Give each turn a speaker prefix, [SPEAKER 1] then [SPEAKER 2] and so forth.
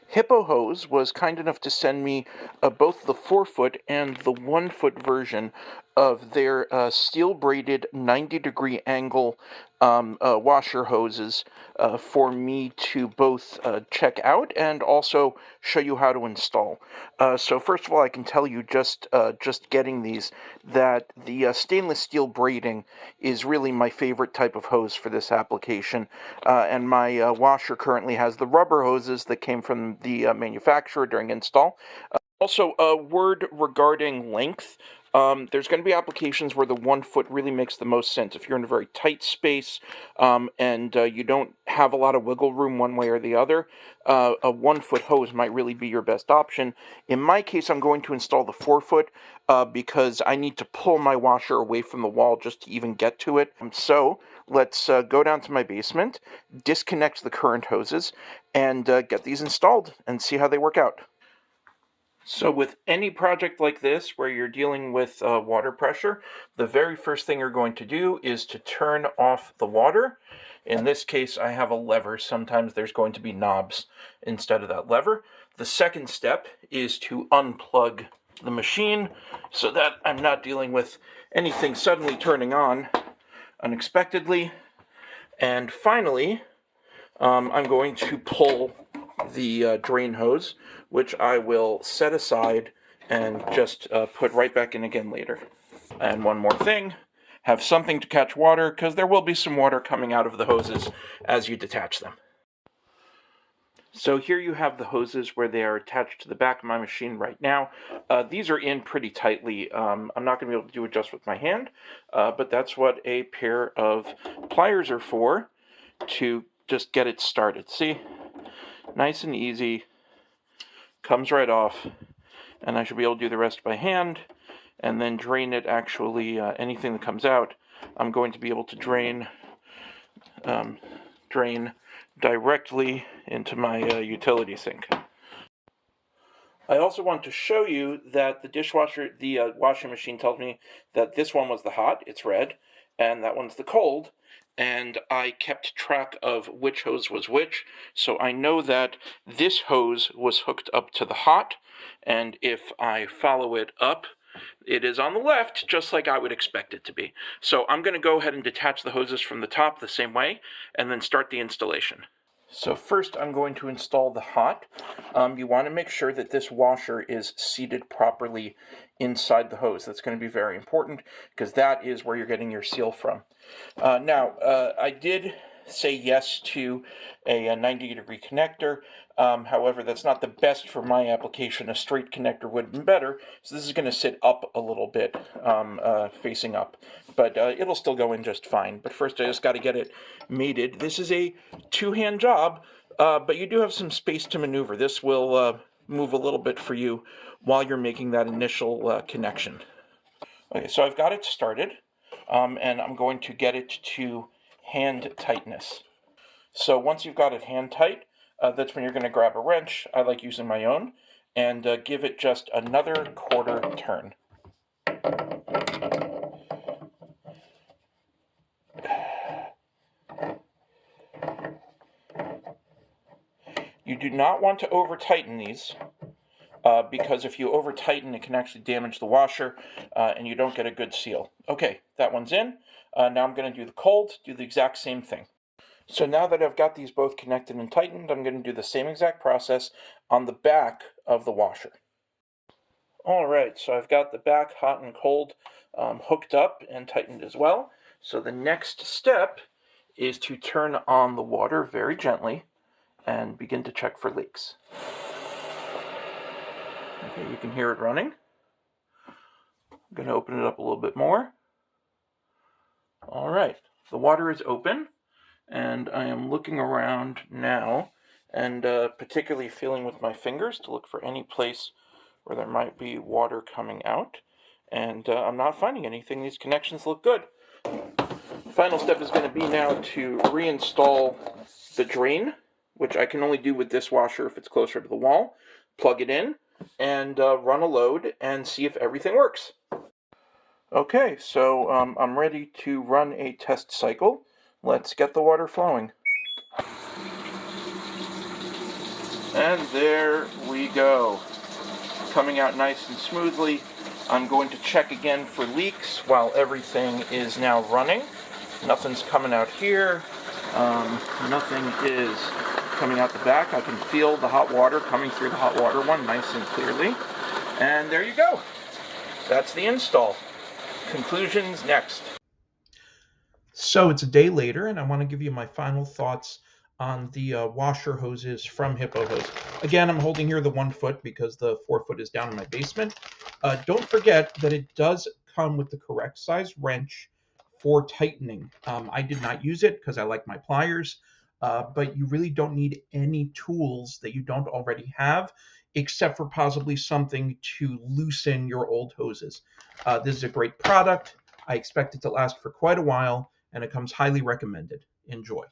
[SPEAKER 1] Hippo Hose was kind enough to send me both the 4-foot and the 1-foot version of their steel-braided 90-degree angle washer hoses for me to both check out and also show you how to install. So first of all, I can tell you just getting these that the stainless steel braiding is really my favorite type of hose for this application, and my washer currently has the rubber hoses that came from the manufacturer during install. Also, a word regarding length. There's going to be applications where the 1-foot really makes the most sense. If you're in a very tight space and you don't have a lot of wiggle room one way or the other, a 1-foot hose might really be your best option. In my case, I'm going to install the 4-foot because I need to pull my washer away from the wall just to even get to it. So let's go down to my basement, disconnect the current hoses, and get these installed and see how they work out. So with any project like this where you're dealing with water pressure, the very first thing you're going to do is to turn off the water. In this case, I have a lever. Sometimes there's going to be knobs instead of that lever. The second step is to unplug the machine so that I'm not dealing with anything suddenly turning on unexpectedly. And finally, I'm going to pull the drain hose, which I will set aside and just put right back in again later. And one more thing, have something to catch water, because there will be some water coming out of the hoses as you detach them. So here you have the hoses where they are attached to the back of my machine right now. These are in pretty tightly. I'm not going to be able to do it just with my hand, but that's what a pair of pliers are for, to just get it started. See? Nice and easy. Comes right off. And I should be able to do the rest by hand and then drain it. Actually, anything that comes out, I'm going to be able to drain directly into my utility sink. I also want to show you that the washing machine tells me that this one was the hot, it's red, and that one's the cold, and I kept track of which hose was which, so I know that this hose was hooked up to the hot, and if I follow it up, it is on the left, just like I would expect it to be. So I'm going to go ahead and detach the hoses from the top the same way, and then start the installation. So first I'm going to install the hot. You want to make sure that this washer is seated properly inside the hose. That's going to be very important because that is where you're getting your seal from. Now, I did say yes to a 90-degree connector. However, that's not the best for my application. A straight connector would have been better. So this is going to sit up a little bit, facing up. But it'll still go in just fine. But first I just got to get it mated. This is a two-hand job, but you do have some space to maneuver. This will move a little bit for you while you're making that initial connection. Okay, so I've got it started, and I'm going to get it to hand tightness. So once you've got it hand tight, that's when you're going to grab a wrench. I like using my own, and give it just another quarter turn. You do not want to over-tighten these, because if you over-tighten, it can actually damage the washer, and you don't get a good seal. Okay, that one's in. Now I'm going to do the cold, do the exact same thing. So now that I've got these both connected and tightened, I'm going to do the same exact process on the back of the washer. Alright, so I've got the back hot and cold hooked up and tightened as well. So the next step is to turn on the water very gently and begin to check for leaks. Okay, you can hear it running. I'm going to open it up a little bit more. Alright, the water is open, and I am looking around now, and particularly feeling with my fingers to look for any place where there might be water coming out, and I'm not finding anything. These connections look good. The final step is going to be now to reinstall the drain, which I can only do with this washer if it's closer to the wall. Plug it in, and run a load, and see if everything works. Okay, so I'm ready to run a test cycle. Let's get the water flowing. And there we go. Coming out nice and smoothly. I'm going to check again for leaks while everything is now running. Nothing's coming out here. Nothing is coming out the back. I can feel the hot water coming through the hot water one nice and clearly. And there you go. That's the install. Conclusions next. So it's a day later, and I want to give you my final thoughts on the washer hoses from Hippo Hose. Again, I'm holding here the 1 foot because the 4 foot is down in my basement. Don't forget that it does come with the correct size wrench for tightening. I did not use it because I like my pliers, but you really don't need any tools that you don't already have, except for possibly something to loosen your old hoses. This is a great product. I expect it to last for quite a while, and it comes highly recommended. Enjoy.